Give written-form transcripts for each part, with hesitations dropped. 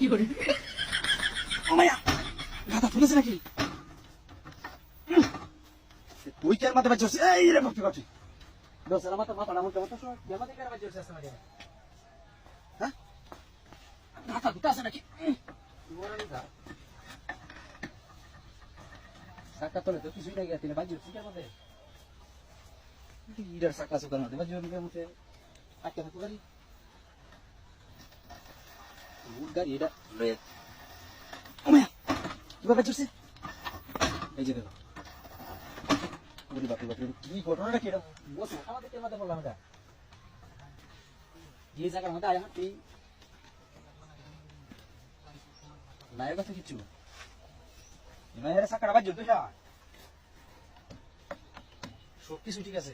ও মায়া গাদা তুলেছে নাকি তুই কি আর মাথা বাজছিস এই রে ভক্তি করছিস দোস আর মাথা মাথা নামতে মাথা সর জামাতে কার বাজছিস আসতে মারিয়া হ্যাঁ গাদা দুটো আছে নাকি মোরানি দা সাকা তোলে তো কিছুই নাই গেছে বাজছিস কি আর মধ্যে ইডার সাকা সুকার মধ্যে বাজছিস মধ্যে আটকে থাকো গাড়ি গাড়ি এটা লয়ে ও মায়া তুই বাজছিস এই যে দেখো ওরে বাপ রে বাপ রে কি ঘটনাটা কি এটা বসে আমাদের কে মাথা বললাম এটা যে জায়গার মধ্যে আয়া তুই নায়ের কথা কিছু নায়ের সাকাটা বাজে তো যা সব কিছু ঠিক আছে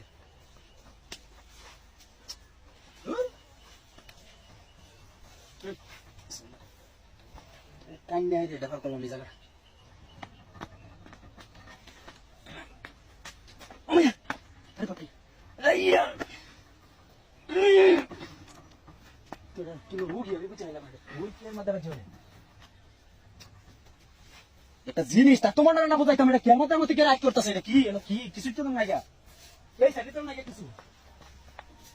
কান নিয়ে রে দেখা করলাম এই জায়গা একটা জিনিস তা তোমার না বোঝাইতাম এটা কেমতের মধ্যে রাইট করতেছে এটা কি কি কিছু তো নাই গা এই সাইডে তো নাই কিছু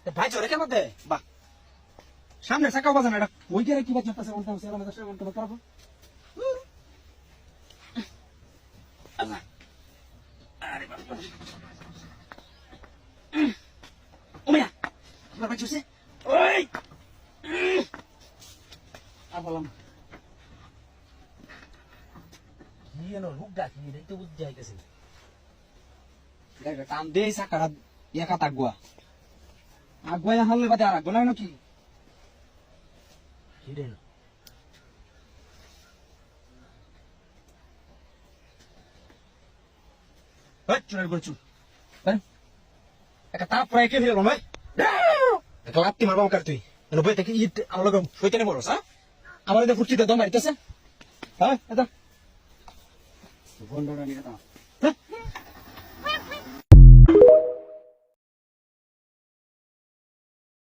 ভাই জোরে কেন দে বাহ সামনে চাকাও বাজানো এটা ওই গেলে কি বাজ করতেছে বলতে হবে সেরা মেজাজ করতে পারবো আল্লাহ আরে বাবা ওমিয়া আমার বাজ হইছে ওই আর বললাম কি এনো লুক ডাকি এটাই তো বুঝতে যাইতেছে গাড়িটা টান দে চাকাটা একা তাগুয়া আগুয়া হারলে বাদে আর আগুয়া নাকি হিডেন এই চুরের করে চুর একটা তাপ প্রায় কে ফেললাম ভাই একটা লাত্তি মারবাম কার তুই বই থেকে ইট আমার লোক শৈতানে বড় আমার ফুটকিতে দম মারিতেছে হ্যাঁ এটা বন্ধটা নিয়ে